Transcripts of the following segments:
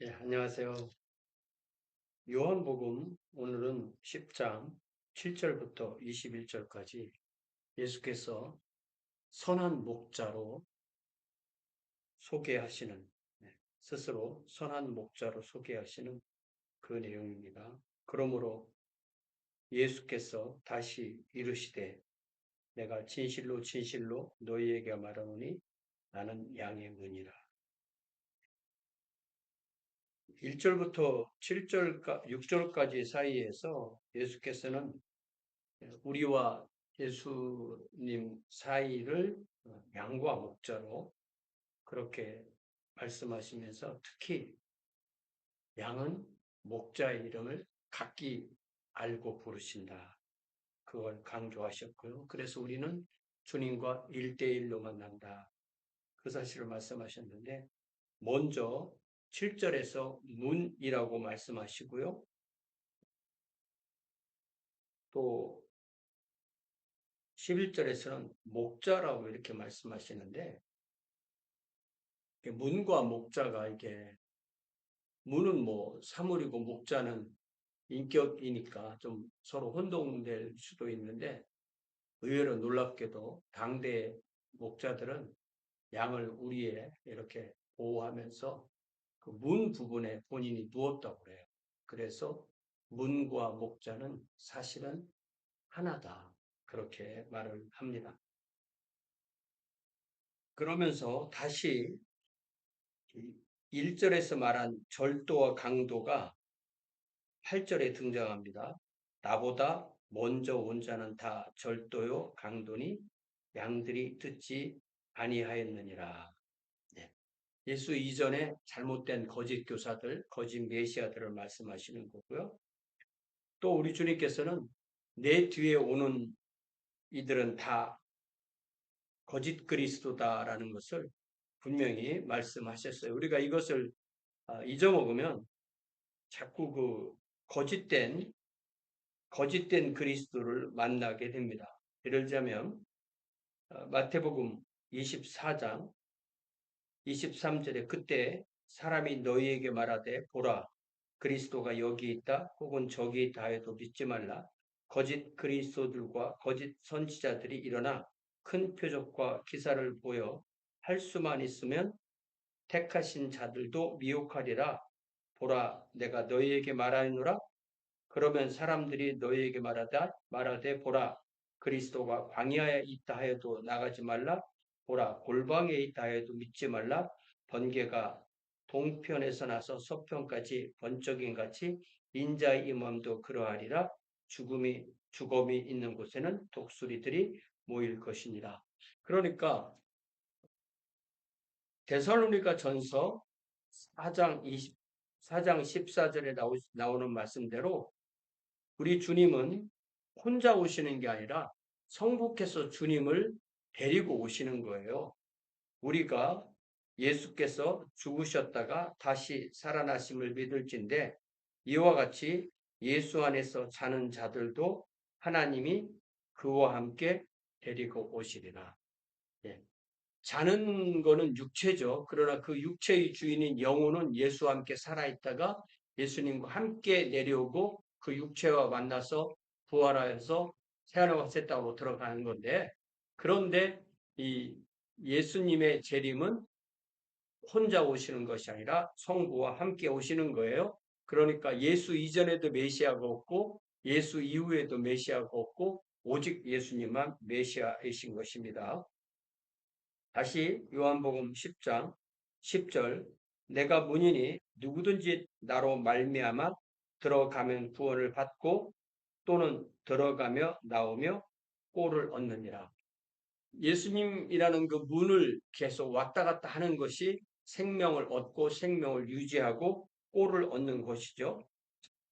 안녕하세요. 요한복음 오늘은 10장 7절부터 21절까지 예수께서 선한 목자로 소개하시는, 스스로 선한 목자로 소개하시는 그 내용입니다. 그러므로 예수께서 다시 이르시되 내가 진실로 진실로 너희에게 말하노니 나는 양의 문이라. 1절부터 7절, 6절까지 사이에서 예수께서는 우리와 예수님 사이를 양과 목자로 그렇게 말씀하시면서 특히 양은 목자의 이름을 각기 알고 부르신다. 그걸 강조하셨고요. 그래서 우리는 주님과 1대1로 만난다. 그 사실을 말씀하셨는데 먼저 7절에서 문이라고 말씀하시고요. 또 11절에서는 목자라고 이렇게 말씀하시는데 문과 목자가 이게 문은 뭐 사물이고 목자는 인격이니까 좀 서로 혼동될 수도 있는데 의외로 놀랍게도 당대 목자들은 양을 우리에 이렇게 보호하면서 그 문 부분에 본인이 누웠다고 그래요. 그래서 문과 목자는 사실은 하나다. 그렇게 말을 합니다. 그러면서 다시 1절에서 말한 절도와 강도가 8절에 등장합니다. 나보다 먼저 온 자는 다 절도요 강도니 양들이 듣지 아니하였느니라. 네. 예수 이전에 잘못된 거짓 교사들, 거짓 메시아들을 말씀하시는 거고요. 또 우리 주님께서는 내 뒤에 오는 이들은 다 거짓 그리스도다라는 것을 분명히 말씀하셨어요. 우리가 이것을 잊어먹으면 자꾸 그 거짓된 그리스도를 만나게 됩니다. 예를 들자면 마태복음 24장 23절에 그때 사람이 너희에게 말하되 보라 그리스도가 여기 있다 혹은 저기 있다 해도 믿지 말라. 거짓 그리스도들과 거짓 선지자들이 일어나 큰 표적과 기사를 보여 할 수만 있으면 택하신 자들도 미혹하리라. 보라 내가 너희에게 말하노라. 그러면 사람들이 너희에게 말하되 보라 그리스도가 광야에 있다 하여도 나가지 말라. 보라 골방에 있다 하여도 믿지 말라. 번개가 동편에서 나서 서편까지 번쩍임 같이 인자의 임함도 그러하리라. 죽음이 있는 곳에는 독수리들이 모일 것이니라. 그러니까 데살로니가 전서 4장 14절에 나오는 말씀대로 우리 주님은 혼자 오시는 게 아니라 성부께서 주님을 데리고 오시는 거예요. 우리가 예수께서 죽으셨다가 다시 살아나심을 믿을진데 이와 같이 예수 안에서 자는 자들도 하나님이 그와 함께 데리고 오시리라. 예. 자는 거는 육체죠. 그러나 그 육체의 주인인 영혼은 예수와 함께 살아있다가 예수님과 함께 내려오고 그 육체와 만나서 부활하여서 새하늘과 새 땅으로 들어가는 건데 그런데 이 예수님의 재림은 혼자 오시는 것이 아니라 성부와 함께 오시는 거예요. 그러니까 예수 이전에도 메시아가 없고 예수 이후에도 메시아가 없고 오직 예수님만 메시아이신 것입니다. 다시 요한복음 10장 10절 내가 문이니 누구든지 나로 말미암아 들어가면 구원을 받고 또는 들어가며 나오며 꼴을 얻느니라. 예수님이라는 그 문을 계속 왔다 갔다 하는 것이 생명을 얻고 생명을 유지하고 꼴을 얻는 것이죠.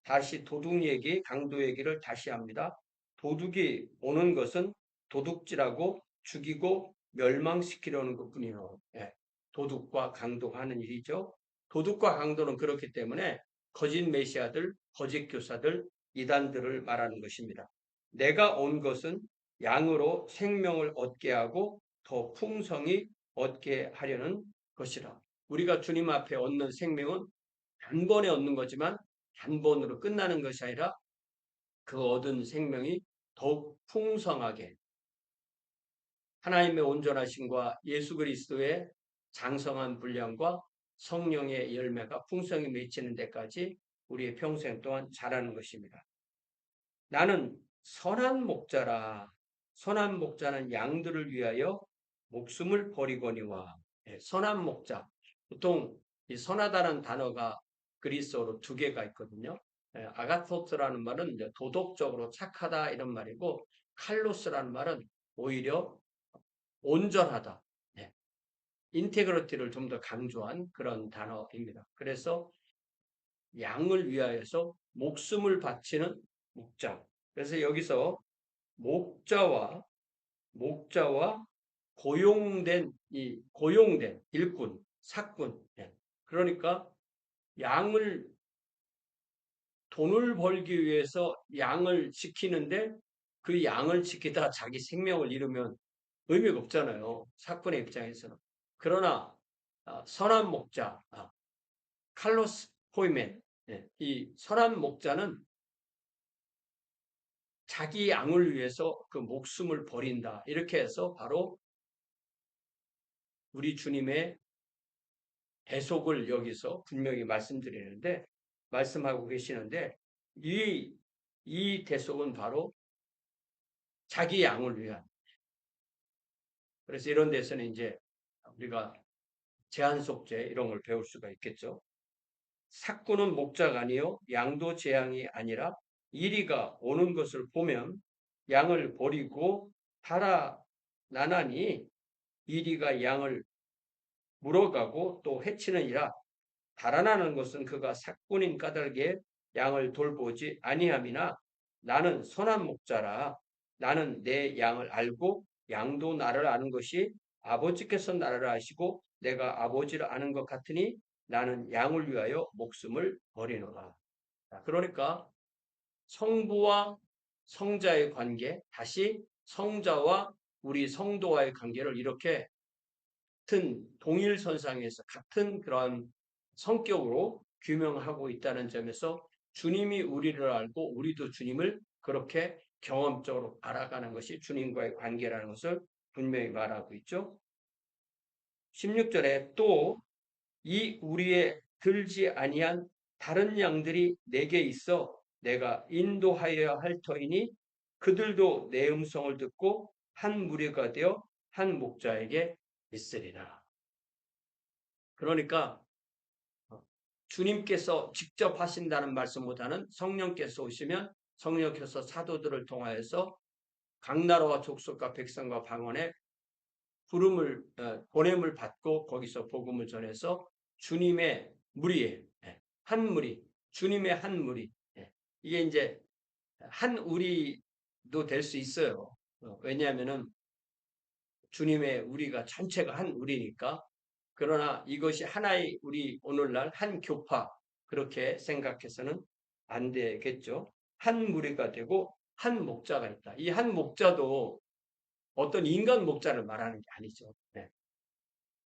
다시 도둑 얘기, 강도 얘기를 다시 합니다. 도둑이 오는 것은 도둑질하고 죽이고 멸망시키려는 것뿐이요. 예, 도둑과 강도가 하는 일이죠. 도둑과 강도는 그렇기 때문에 거짓 메시아들, 거짓 교사들, 이단들을 말하는 것입니다. 내가 온 것은 양으로 생명을 얻게 하고 더 풍성히 얻게 하려는 것이라. 우리가 주님 앞에 얻는 생명은 단번에 얻는 거지만 단번으로 끝나는 것이 아니라 그 얻은 생명이 더욱 풍성하게 하나님의 온전하심과 예수 그리스도의 장성한 분량과 성령의 열매가 풍성히 맺히는 데까지 우리의 평생 동안 자라는 것입니다. 나는 선한 목자라. 선한 목자는 양들을 위하여 목숨을 버리거니와. 선한 목자. 보통 이 선하다는 단어가 그리스어로 두 개가 있거든요. 아가토스라는 말은 이제 도덕적으로 착하다 이런 말이고, 칼로스라는 말은 오히려 온전하다. 인테그리티를 좀 더 강조한 그런 단어입니다. 그래서 양을 위하여서 목숨을 바치는 목자. 그래서 여기서 목자와 고용된 일꾼, 사꾼. 그러니까 양을 돈을 벌기 위해서 양을 지키는데 그 양을 지키다 자기 생명을 잃으면 의미가 없잖아요. 사건의 입장에서는. 그러나 선한 목자, 칼로스 포이멘, 이 선한 목자는 자기 양을 위해서 그 목숨을 버린다. 이렇게 해서 바로 우리 주님의 대속을 여기서 분명히 말씀하고 계시는데 이 대속은 바로 자기 양을 위한. 그래서 이런 데서는 이제 우리가 제한속죄 이런 걸 배울 수가 있겠죠. 삭구는 목자가 아니요 양도 재앙이 아니라 이리가 오는 것을 보면 양을 버리고 달아나나니 이리가 양을 물어가고 또 해치느니라. 달아나는 것은 그가 삭군인 까닭에 양을 돌보지 아니함이나 나는 선한 목자라. 나는 내 양을 알고 양도 나를 아는 것이 아버지께서 나를 아시고 내가 아버지를 아는 것 같으니 나는 양을 위하여 목숨을 버리노라. 그러니까 성부와 성자의 관계, 다시 성자와 우리 성도와의 관계를 이렇게 같은 동일선상에서 같은 그런 성격으로 규명하고 있다는 점에서 주님이 우리를 알고 우리도 주님을 그렇게 경험적으로 알아가는 것이 주님과의 관계라는 것을 분명히 말하고 있죠. 16절에 또 이 우리의 들지 아니한 다른 양들이 내게 있어 내가 인도하여야 할 터이니 그들도 내 음성을 듣고 한 무리가 되어 한 목자에게 있으리라. 그러니까 주님께서 직접 하신다는 말씀보다는 성령께서 오시면 성령께서 사도들을 통하여서 각 나라와 족속과 백성과 방언에 보냄을 받고 거기서 복음을 전해서 주님의 무리에 한 무리, 주님의 한 무리. 이게 이제 한 우리도 될 수 있어요. 왜냐하면은 주님의 우리가 전체가 한 우리니까. 그러나 이것이 하나의 우리 오늘날 한 교파 그렇게 생각해서는 안 되겠죠. 한 무리가 되고 한 목자가 있다. 이 한 목자도 어떤 인간 목자를 말하는 게 아니죠.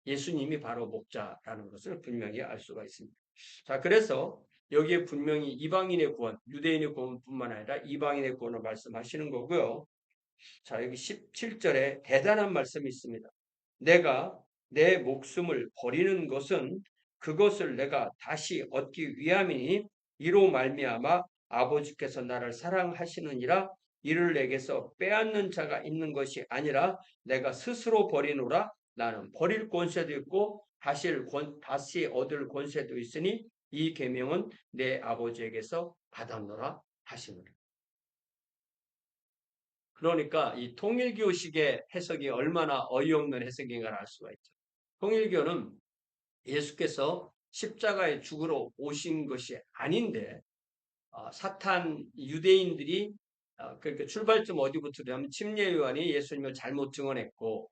예수님이 바로 목자라는 것을 분명히 알 수가 있습니다. 자, 그래서 여기에 분명히 이방인의 구원, 유대인의 구원뿐만 아니라 이방인의 구원을 말씀하시는 거고요. 자, 여기 17절에 대단한 말씀이 있습니다. 내가 내 목숨을 버리는 것은 그것을 내가 다시 얻기 위함이니 이로 말미암아 아버지께서 나를 사랑하시느니라. 이를 내게서 빼앗는 자가 있는 것이 아니라 내가 스스로 버리노라. 나는 버릴 권세도 있고 다시 얻을 권세도 있으니 이 계명은 내 아버지에게서 받았노라 하시노라. 그러니까 이 통일교식의 해석이 얼마나 어이없는 해석인가를 알 수가 있죠. 통일교는 예수께서 십자가에 죽으러 오신 것이 아닌데 사탄 유대인들이 그러니까 출발점 어디부터냐면 침례요한이 예수님을 잘못 증언했고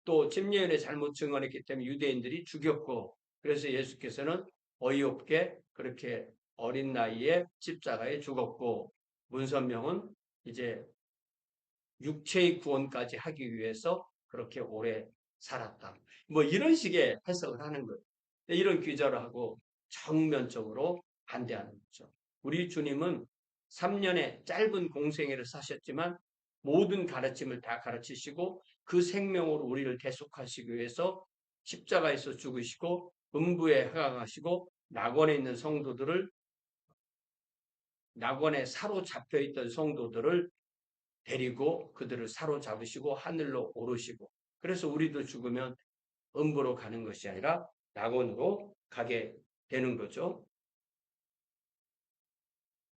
또 침례요한이 잘못 증언했기 때문에 유대인들이 죽였고 그래서 예수께서는 어이없게 그렇게 어린 나이에 십자가에 죽었고 문선명은 이제 육체의 구원까지 하기 위해서 그렇게 오래 살았다. 뭐 이런 식의 해석을 하는 거예요. 이런 귀절을 하고 정면적으로 반대하는 거죠. 우리 주님은 3년의 짧은 공생애를 사셨지만 모든 가르침을 다 가르치시고 그 생명으로 우리를 대속하시기 위해서 십자가에서 죽으시고 음부에 하강하시고 낙원에 있는 성도들을 낙원에 사로잡혀 있던 성도들을 데리고 그들을 사로잡으시고 하늘로 오르시고 그래서 우리도 죽으면 음부로 가는 것이 아니라 낙원으로 가게 되는 거죠.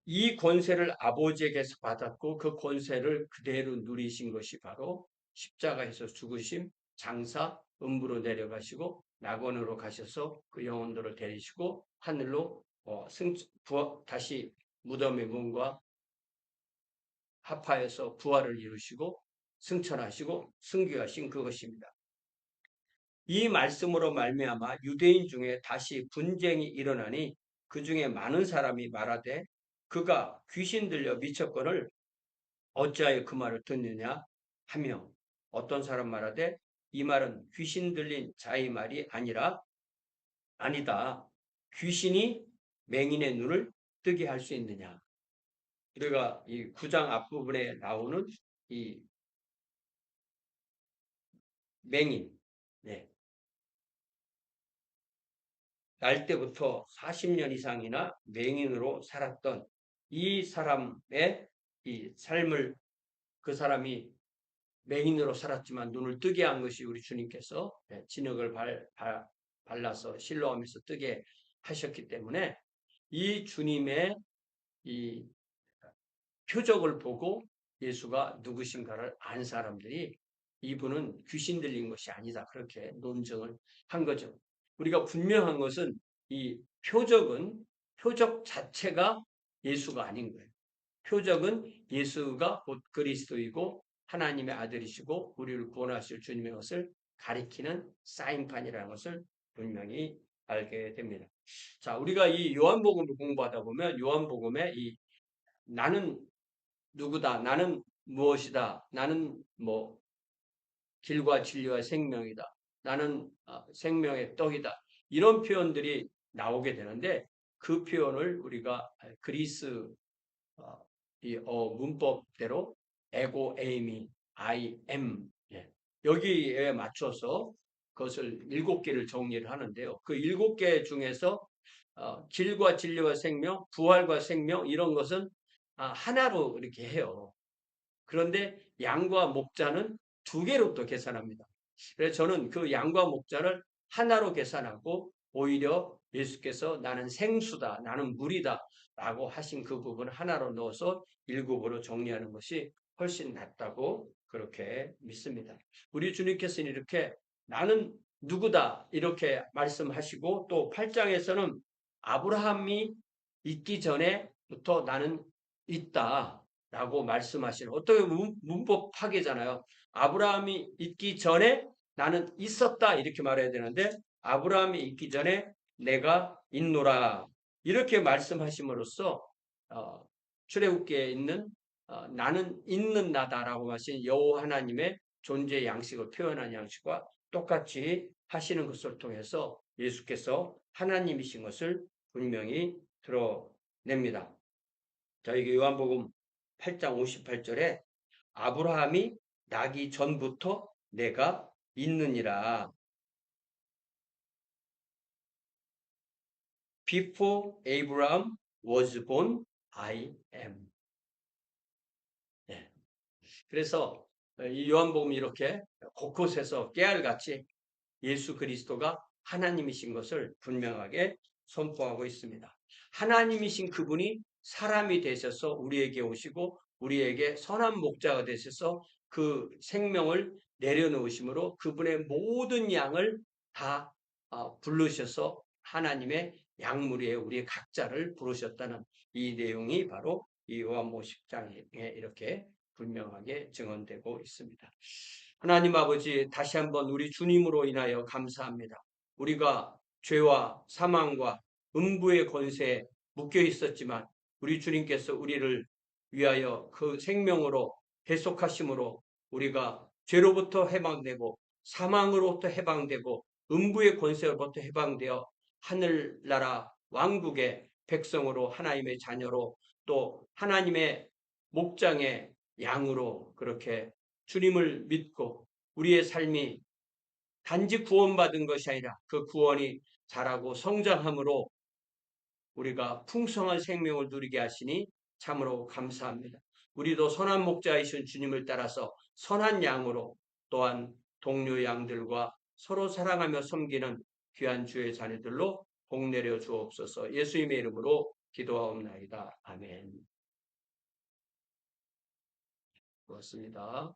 이 권세를 아버지에게서 받았고 그 권세를 그대로 누리신 것이 바로 십자가에서 죽으심, 장사, 음부로 내려가시고 낙원으로 가셔서 그 영혼들을 데리시고 하늘로 다시 무덤의 문과 합하여서 부활을 이루시고 승천하시고 승귀하신 그것입니다. 이 말씀으로 말미암아 유대인 중에 다시 분쟁이 일어나니 그 중에 많은 사람이 말하되 그가 귀신 들려 미쳤거늘 어찌하여 그 말을 듣느냐 하며 어떤 사람 말하되 이 말은 귀신 들린 자의 말이 아니다. 귀신이 맹인의 눈을 뜨게 할 수 있느냐. 우리가 이 9장 앞부분에 나오는 이 맹인, 네. 날 때부터 40년 이상이나 맹인으로 살았던 이 사람의 이 삶을 그 사람이 맹인으로 살았지만 눈을 뜨게 한 것이 우리 주님께서 진흙을 발라서 실로하면서 뜨게 하셨기 때문에 이 주님의 이 표적을 보고 예수가 누구신가를 안 사람들이 이분은 귀신 들린 것이 아니다. 그렇게 논증을 한 거죠. 우리가 분명한 것은 이 표적 자체가 예수가 아닌 거예요. 표적은 예수가 곧 그리스도이고 하나님의 아들이시고 우리를 구원하실 주님의 것을 가리키는 사인판이라는 것을 분명히 알게 됩니다. 자, 우리가 이 요한복음을 공부하다 보면 요한복음에 이 나는 누구다, 나는 무엇이다, 나는 뭐 길과 진리와 생명이다, 나는 생명의 떡이다 이런 표현들이 나오게 되는데 그 표현을 우리가 그리스 문법대로 에고, 에이미, I am 여기에 맞춰서 그것을 7개를 정리를 하는데요. 그 7개 중에서 길과 진리와 생명, 부활과 생명 이런 것은 하나로 이렇게 해요. 그런데 양과 목자는 2개로 또 계산합니다. 그래서 저는 그 양과 목자를 하나로 계산하고 오히려 예수께서 나는 생수다, 나는 물이다 라고 하신 그 부분을 하나로 넣어서 7으로 정리하는 것이 훨씬 낫다고 그렇게 믿습니다. 우리 주님께서는 이렇게 나는 누구다 이렇게 말씀하시고 또 8장에서는 아브라함이 있기 전에부터 나는 있다 라고 말씀하시는 어떻게 문법 파괴잖아요. 아브라함이 있기 전에 나는 있었다 이렇게 말해야 되는데 아브라함이 있기 전에 내가 있노라 이렇게 말씀하심으로써 출애굽기에 있는 나는 있는 나다라고 하신 여호와 하나님의 존재 양식을 표현한 양식과 똑같이 하시는 것을 통해서 예수께서 하나님이신 것을 분명히 드러냅니다. 자, 이게 요한복음 8장 58절에 아브라함이 나기 전부터 내가 있느니라. Before Abraham was born, I am. 네. 그래서 이 요한복음이 이렇게 곳곳에서 깨알같이 예수 그리스도가 하나님이신 것을 분명하게 선포하고 있습니다. 하나님이신 그분이 사람이 되셔서 우리에게 오시고 우리에게 선한 목자가 되셔서 그 생명을 내려놓으심으로 그분의 모든 양을 다 부르셔서 하나님의 양무리에 우리의 각자를 부르셨다는 이 내용이 바로 이 요한복음 10장에 이렇게 분명하게 증언되고 있습니다. 하나님 아버지 다시 한번 우리 주님으로 인하여 감사합니다. 우리가 죄와 사망과 음부의 권세에 묶여 있었지만 우리 주님께서 우리를 위하여 그 생명으로 대속하심으로 우리가 죄로부터 해방되고 사망으로부터 해방되고 음부의 권세로부터 해방되어 하늘나라 왕국의 백성으로 하나님의 자녀로 또 하나님의 목장의 양으로 그렇게 주님을 믿고 우리의 삶이 단지 구원받은 것이 아니라 그 구원이 자라고 성장함으로 우리가 풍성한 생명을 누리게 하시니 참으로 감사합니다. 우리도 선한 목자이신 주님을 따라서 선한 양으로 또한 동료 양들과 서로 사랑하며 섬기는 귀한 주의 자녀들로 복 내려 주옵소서. 예수님의 이름으로 기도하옵나이다. 아멘. 고맙습니다.